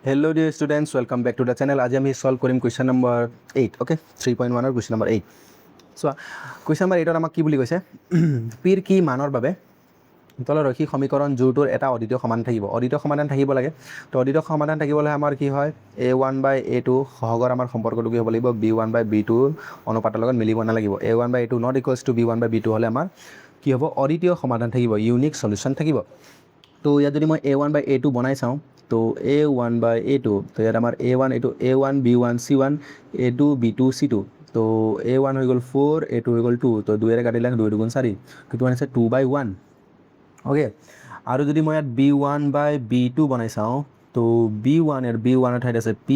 Hello dear students, welcome back to the channel. আজি আমি solve কৰিম question number 8, okay? 3.1 question number 8. So, question number 8 আমাক কি বুলি কৈছে? P কি মানৰ বাবে তলৰ ৰৈখিক সমীকৰণ জোৰটোৰ এটা অদ্বিতীয় সমাধান থাকিব। অদ্বিতীয় সমাধান থাকিব লাগে। তো অদ্বিতীয় সমাধান থাকিবলৈ আমাৰ কি হয়? A1/A2 সহগৰ আমাৰ সম্পৰ্কটো কি হ'ব লাগিব? B1/B2 অনুপাতৰ লগত মিলিব নালাগিব। A1/A2 not equals to B1/B2 হ'লে আমাৰ কি হ'ব? অদ্বিতীয় সমাধান থাকিব, ইউনিক সলিউশন থাকিব। তো ইয়াত যদি মই A1/A2 বনাই চাওঁ, তো A1/A2, তো ইয়াত আমাৰ A1 এইটো A1 B1 C1 A2 B2 C2, তো A1 হৈ গ'ল 4 A2 হৈ গ'ল 2, তো 2 কাটিলে 2 2 4, কিটো আছে 2/1, অ'কে। আৰু যদি মই ইয়াত B1/B2 বনাই চাওঁ, তো B1 ঠাইত আছে P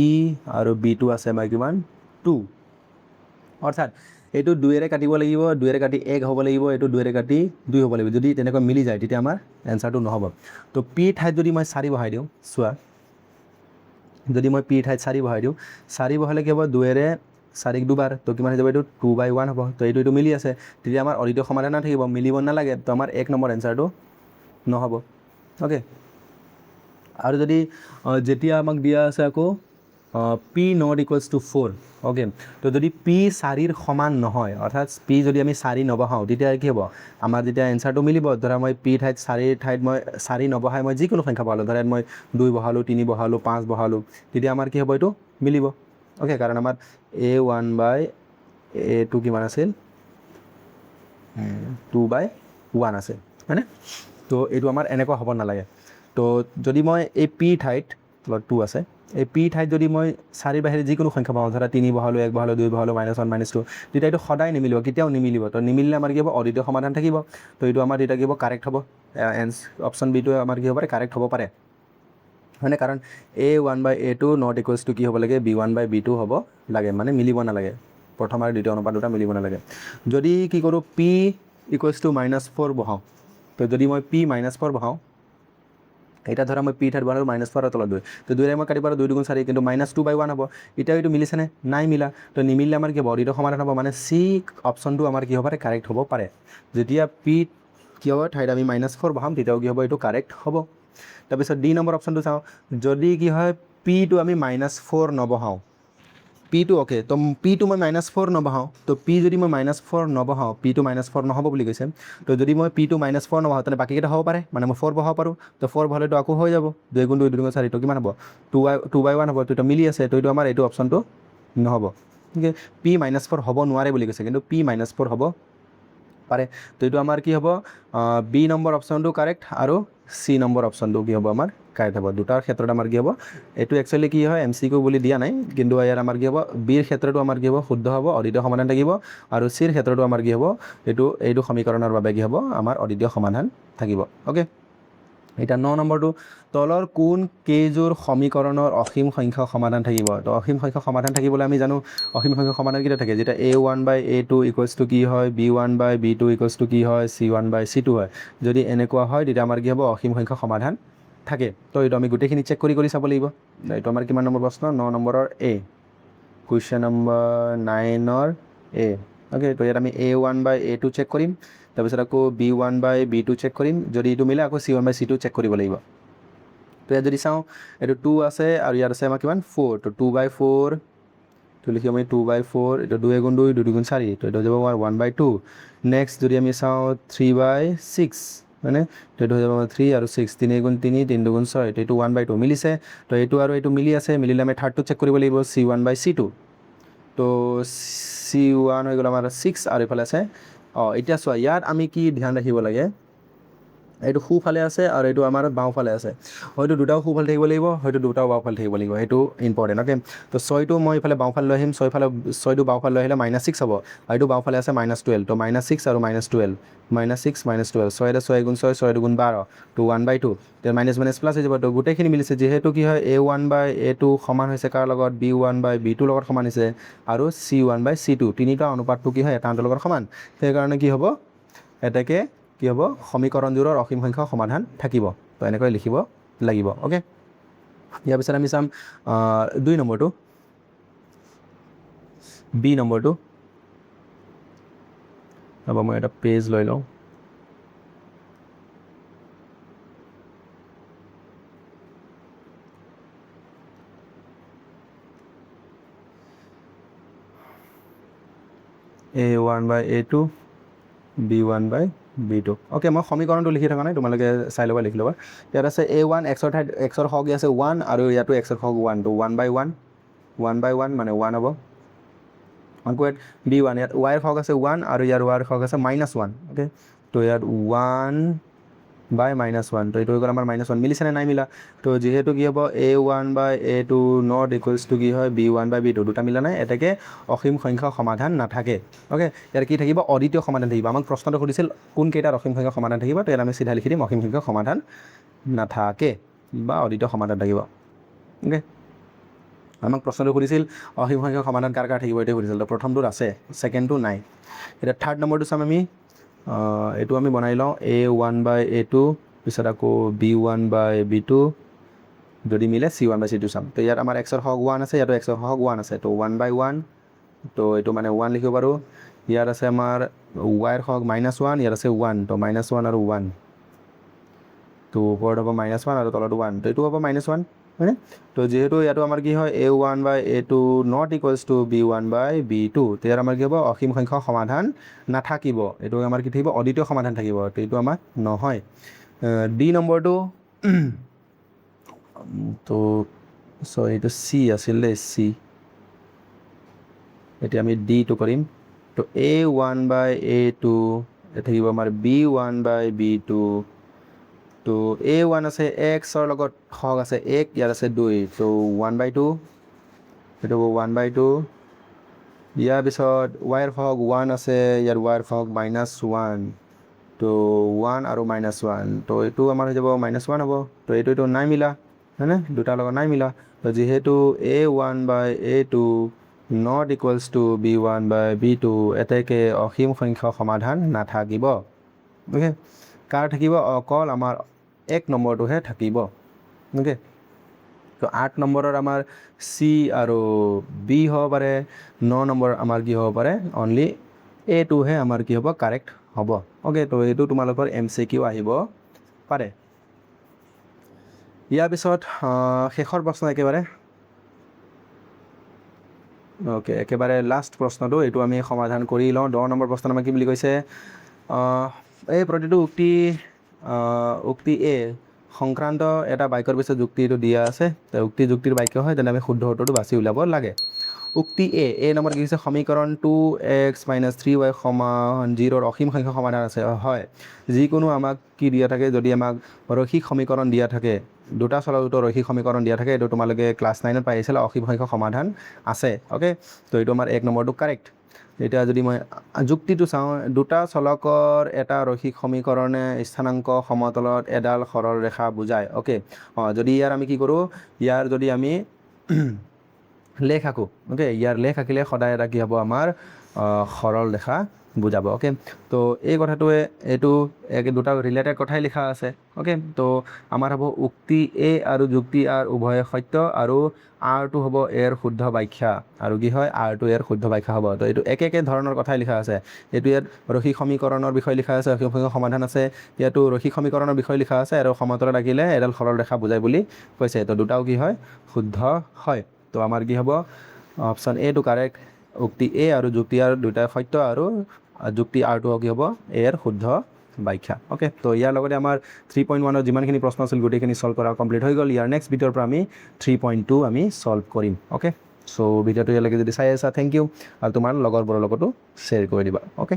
আৰু B2 আছে আমাৰ কিমান 2, অৰ্থাৎ এইটো 2 কাটিব লাগিব, 2 কাটি 1 হ'ব লাগিব, এইটো 2 কাটি 2 হ'ব লাগিব। যদি তেনেকৈ মিলি যায় তেতিয়া আমাৰ এনসাৰটো নহ'ব। তো P ঠাইত যদি মই 4 বহাই দিওঁ, চোৱা, যদি মই P ঠাইত 4 বহাই দিওঁ, 4 বহালে কি হ'ব? 2 4 দুবাৰ, তো কিমান হৈ যাব? এইটো 2/1 হ'ব। তো এইটো মিলি আছে, তেতিয়া আমাৰ অদ্বিতীয় সমাধান থাকিব, মিলিব নালাগে। তো আমাৰ 1 নম্বৰ এনসাৰটো নহ'ব, অ'কে। আৰু যদি যেতিয়া আমাক দিয়া আছে আকৌ P not equals to 4, okay. তো যদি P 4ৰ সমান নহয়, অৰ্থাৎ P যদি আমি 4 নবহাওঁ, তেতিয়া কি হ'ব? আমাৰ যেতিয়া এনসাৰটো মিলিব, ধৰা মই P ঠাইত 4 ঠাইত মই 4 নবহাই মই যিকোনো সংখ্যা বহালোঁ, ধৰা মই 2 বহালোঁ, 3 বহালোঁ, 5 বহালোঁ, তেতিয়া আমাৰ কি হ'ব? এইটো মিলিব, অ'কে। কাৰণ আমাৰ A1/A2 কিমান আছিল? 2/1 আছে, হয়নে? তো এইটো আমাৰ এনেকুৱা হ'ব নালাগে। তো যদি মই এই P ঠাইত 2 আছে, এই P ঠাইত যদি মই 4 বাহিৰে যিকোনো সংখ্যা পাওঁ, ধৰা 3 বহালোঁ, 1 বহালোঁ, 2 বহালোঁ, -1 -2, তেতিয়া এইটো সদায় নিমিলিব, কেতিয়াও নিমিলিব। তো নিমিলিলে আমাৰ কি হ'ব? অদ্বিতীয় সমাধান থাকিব। তো এইটো আমাৰ তেতিয়া কি হ'ব? কাৰেক্ট হ'ব। অপশ্যন বিটো আমাৰ কি হ'ব পাৰে? কাৰেক্ট হ'ব পাৰে, হয়নে? কাৰণ A1/A2 নট ইকুৱেলছ টু কি হ'ব লাগে? B1/B2 হ'ব লাগে, মানে মিলিব নালাগে। প্ৰথম আৰু দ্বিতীয় অনুপাত দুটা মিলিব নালাগে। যদি কি কৰোঁ? P ইকুৱেলছ টু -4 বহাওঁ, তো যদি মই P -4 বহাওঁ, এটা ধৰা মই P ঠাইত বহালোঁ -4 তলত 2, তো 2 মই কাটিব পাৰোঁ, 2 2 4, কিন্তু -2/1 হ'ব। এতিয়া এইটো মিলিছেনে? নাই মিলা। তো নিমিলিলে আমাৰ কি হ'ব? অদ্বিতীয় সমাধান হ'ব, মানে C অপশ্যনটো আমাৰ কি হ'ব পাৰে? কাৰেক্ট হ'ব পাৰে। যেতিয়া P কি হ'ব ঠাইত আমি -4 বহাম, তেতিয়াও কি হ'ব? এইটো কাৰেক্ট হ'ব। তাৰপিছত ডি নম্বৰ অপশ্যনটো চাওঁ। যদি কি হয়? Pটো আমি -4 নবহাওঁ, Pটো অ'কে, তো Pটো মই -4 নবহাওঁ, তো P যদি মই -4 নবহাওঁ, Pটো -4 নহ'ব বুলি কৈছে। তো যদি মই Pটো -4 নবহাওঁ, তেনে বাকীকেইটা হ'ব পাৰে, মানে মই 4 বহাব পাৰোঁ। তো 4 বহালেতো আকৌ হৈ যাব, 2 × 2 2 × 4, তো কিমান হ'ব? 2/1 হ'ব। তো এইটো মিলি আছে, তো এইটো আমাৰ এইটো অপশ্যনটো নহ'ব, ঠিক আছে। P -4 হ'ব নোৱাৰে বুলি কৈছে, কিন্তু P -4 হ'ব পাৰে। তো এইটো আমাৰ কি হ'ব? বি নম্বৰ অপশ্যনটো কাৰেক্ট, আৰু চি নম্বৰ অপশ্যনটো কি হ'ব? আমাৰ কাৰেক্ট হ'ব। দুটাৰ ক্ষেত্ৰত আমাৰ কি হ'ব? এইটো একচুৱেলি কি হয়? MCQ বুলি দিয়া নাই, কিন্তু ইয়াত আমাৰ কি হ'ব? বিৰ ক্ষেত্ৰতো আমাৰ কি হ'ব? শুদ্ধ হ'ব, অদ্বিতীয় সমাধান থাকিব। আৰু চিৰ ক্ষেত্ৰতো আমাৰ কি হ'ব? এইটো সমীকৰণৰ বাবে কি হ'ব? আমাৰ অদ্বিতীয় সমাধান থাকিব, অ'কে। এতিয়া 9 নম্বৰটো, তলৰ কোন কেইযোৰ সমীকৰণৰ অসীম সংখ্যক সমাধান থাকিব? তো অসীম সংখ্যক সমাধান থাকিবলৈ আমি জানো অসীম সংখ্যক সমাধান কেইটা থাকে, যেতিয়া A1/A2 ইকুৱেলছ টু কি হয়? B1/B2 ইকুৱেলছ টু কি হয়? C1/C2 হয়। যদি এনেকুৱা হয়, তেতিয়া আমাৰ কি হ'ব? অসীম সংখ্যক সমাধান থাকে। তো এইটো আমি গোটেইখিনি চেক কৰি চাব লাগিব। এইটো আমাৰ কিমান নম্বৰ প্ৰশ্ন? 9 নম্বৰৰ A, কুৱেশ্যন নম্বৰ 9ৰ A, অ'কে। তো ইয়াত আমি A1/A2 চেক কৰিম, তাৰপিছত আকৌ B1/B2 চেক কৰিম। যদি এইটো মিলে আকৌ C1/C2 চেক কৰিব লাগিব। তো ইয়াত যদি চাওঁ, এইটো 2 আছে, আৰু ইয়াত আছে আমাৰ কিমান? 4, তো 2/4, তো লিখিম আমি 2/4, এইটো 2 × 2 2 2 4, তো এইটো হৈ যাব আমাৰ 1/2। নেক্সট যদি আমি চাওঁ 3/6, হয়নে? তো এইটো হৈ যাব আমাৰ 3 আৰু 6, 3 × 3 3 2 6, তো এইটো 1/2 মিলিছে। তো এইটো আৰু এইটো মিলি আছে, মিলিলে আমি থাৰ্ডটো চেক কৰিব লাগিব, C1/C2। তো C1 হৈ গ'ল আমাৰ 6, আৰু এইফালে আছে এতিয়া চোৱা, ইয়াত আমি কি ধ্যান ৰাখিব লাগে? এইটো সোঁফালে আছে, আৰু এইটো আমাৰ বাওঁফালে আছে। হয়তো দুটাও সোঁফালে থাকিব লাগিব, হয়তো দুটাও বাওঁফালে থাকিব লাগিব, সেইটো ইম্পৰ্টেণ্ট, অ'কে। তো 6টো মই এইফালে বাওঁফালে লৈ আহিম, 6টো বাওঁফালে লৈ আহিলে -6 হ'ব, আৰু এইটো বাওঁফালে আছে -12, তো -6 আৰু -12, -6 -12, 6 এটা 6 × 6, 6 2 × 12, তো 1/2, তো মাইনাছ মাইনাছ প্লাছ হৈ যাব। তো গোটেইখিনি মিলিছে, যিহেতু কি হয়? A1/A2 সমান হৈছে কাৰ লগত? B1/B2 লগত সমান হৈছে, আৰু C1/C2, তিনিটা অনুপাতটো কি হয়? এটা আনটোৰ লগত সমান। সেইকাৰণে কি হ'ব? এটাকে কি হ'ব? সমীকৰণযোৰৰ অসীম সংখ্যক সমাধান থাকিব। তো এনেকৈ লিখিব লাগিব, অ'কে। ইয়াৰ পিছত আমি চাম 2 নম্বৰটো, বি নম্বৰটো। হ'ব, মই এটা পেজ লৈ লওঁ। a1/a2 b1/b2 অ'কে মই সমীকৰণটো লিখি থকা নাই তোমালোকে চাই ল'বা লিখি ল'বা ইয়াত আছে a1 xৰ ঠাইত xৰ হক আছে 1 আৰু ইয়াতো xৰ হক 1 তো 1/1 1/1 মানে 1 হ'ব আকৌ ইয়াত b1 ইয়াত y ৰ হক আছে 1 আৰু ইয়াৰ y ৰ হক আছে -1 অ'কে তো ইয়াত 1/-1 তো এইটো হৈ গ'ল আমাৰ -1 মিলিছে নে নাই মিলা তো যিহেতু কি হ'ব a1/a2 নট ইকুৱেলছ টু কি হয় b1/b2 দুটা মিলা নাই এতেকে অসীম সংখ্যক সমাধান নাথাকে অ'কে ইয়াৰ কি থাকিব অদ্বিতীয় সমাধান থাকিব আমাক প্ৰশ্নটো সুধিছিল কোন কেইটাৰ অসীম সংখ্যক সমাধান থাকিব তো ইয়াত আমি চিধা লিখি দিম অসীম সংখ্যক সমাধান নাথাকে বা অদ্বিতীয় সমাধান থাকিব অ'কে আমাক প্ৰশ্নটো সুধিছিল অসীম সংখ্যক সমাধান কাৰ কাৰ থাকিব এইটো সুধিছিল তো প্ৰথমটোত আছে ছেকেণ্ডটো নাই এতিয়া থাৰ্ড নম্বৰটো চাম আমি এইটো আমি বনাই লওঁ a1/a2 পিছত আকৌ b1/b2 যদি মিলে c1/c2 চাম তো ইয়াত আমাৰ xৰ হক 1 আছে ইয়াতো xৰ হক 1 আছে তো 1/1 তো এইটো মানে 1 লিখিব পাৰোঁ ইয়াত আছে আমাৰ y ৰ হক -1 ইয়াত আছে 1 তো -1 আৰু 1 তো ওপৰত হ'ব -1 আৰু তলত 1 তো এইটো হ'ব -1 হয়নে তো যিহেতু ইয়াতো আমাৰ কি হয় a1/a2 not equals to b1/b2 তো ইয়াত আমাৰ কি হ'ব অসীম সংখ্যক সমাধান নাথাকিব এইটো আমাৰ কি থাকিব অদ্বিতীয় সমাধান থাকিব তো এইটো আমাৰ নহয় ডি নম্বৰটো তো এইটো চি আছিল দেই চি এতিয়া আমি ডিটো কৰিম তো a1/a2 থাকিব আমাৰ b1/b2 তো a1 আছে xৰ লগত হক আছে 1 ইয়াত আছে 2 তো 1/2 এইটো 1/2 ইয়াৰ পিছত y ৰ হক 1 আছে ইয়াৰ y ৰ হক -1 তো 1 আৰু -1 তো এইটো আমাৰ হৈ যাব -1 হ'ব তো এইটো নাই মিলা হয়নে দুটাৰ লগত নাই মিলা তো যিহেতু a1/a2 not equals to b1/b2 এতেকে অসীম সংখ্যক সমাধান নাথাকিব অ'কে কাৰ থাকিব অকল আমাৰ 1 নম্বৰটোহে থাকিব অ'কে তো 8 নম্বৰৰ আমাৰ চি আৰু বি হ'ব পাৰে 9 নম্বৰ আমাৰ কি হ'ব পাৰে অনলি a2হে আমাৰ কি হ'ব কাৰেক্ট হ'ব অ'কে তো এইটো তোমালোকৰ MCQ আহিব পাৰে ইয়াৰ পিছত শেষৰ প্ৰশ্ন একেবাৰে অ'কে একেবাৰে লাষ্ট প্ৰশ্নটো এইটো আমি সমাধান কৰি লওঁ 10 নম্বৰ প্ৰশ্ন আমাক কি বুলি কৈছে এই প্ৰতিটো উক্তি এ সংক্ৰান্ত এটা বাক্যৰ পিছত যুক্তি এইটো দিয়া আছে উক্তি যুক্তিৰ বাক্য হয় তেনে আমি শুদ্ধ উত্তৰটো বাছি উলিয়াব লাগে উক্তি এ নম্বৰ কি হৈছে সমীকৰণ 2x - 3y = 0ৰ অসীম সংখ্যক সমাধান আছে হয় যিকোনো আমাক কি দিয়া থাকে যদি আমাক ৰৈখিক সমীকৰণ দিয়া থাকে দুটা চলন্ত ৰৈখিক সমীকৰণ দিয়া থাকে এইটো তোমালোকে ক্লাছ 9ত পাইছিলা অসীম সংখ্যক সমাধান আছে অ'কে তো এইটো আমাৰ 1 নম্বৰটো কাৰেক্ট এতিয়া যদি মই যুক্তিটো চাওঁ দুটা চলকৰ এটা ৰৈখিক সমীকৰণে স্থানাংক সমতলত এডাল সৰল ৰেখা বুজায় অ'কে যদি ইয়াৰ আমি কি কৰোঁ ইয়াৰ যদি আমি লেখ আঁকো অ'কে ইয়াৰ লেখ আঁকিলে সদায় এটা কি হ'ব আমাৰ সৰল ৰেখা বুজাব অ'কে তো এই কথাটোৱে এইটো দুটা ৰিলেটেড কথাই লিখা আছে অ'কে তো আমাৰ হ'ব উক্তি এ আৰু যুক্তি আৰ উভয়ে সত্য আৰু আৰটো হ'ব এৰ শুদ্ধ ব্যাখ্যা আৰু কি হয় আৰটো এৰ শুদ্ধ ব্যাখ্যা হ'ব তো এইটো একে ধৰণৰ কথাই লিখা আছে এইটো ইয়াত ৰৈখিক সমীকৰণৰ বিষয়ে লিখা আছে অসীম সংখ্যক সমাধান আছে ইয়াতো ৰৈখিক সমীকৰণৰ বিষয়ে লিখা আছে আৰু সমতলত আঁকিলে এডাল সৰল ৰেখা বুজায় বুলি কৈছে তো দুটাও কি হয় শুদ্ধ হয় তো আমাৰ কি হ'ব অপশ্যন এটো কাৰেক্ট উক্তি এ আৰু যুক্তি আৰ দুটাই সত্য আৰু যুক্তি আৰটো কি হ'ব এৰ শুদ্ধ ব্যাখ্যা অ'কে তো ইয়াৰ লগতে আমাৰ 3.1ৰ যিমানখিনি প্ৰশ্ন আছিল গোটেইখিনি সলভ কৰা কমপ্লিট হৈ গ'ল ইয়াৰ নেক্সট ভিডিঅ'ৰ পৰা আমি 3.2 আমি সলভ কৰিম অ'কে চ' ভিডিঅ'টো ইয়ালৈকে যদি চাই আছা থেংক ইউ আৰু তোমাৰ লগৰবোৰৰ লগতো শ্বেয়াৰ কৰি দিবা অ'কে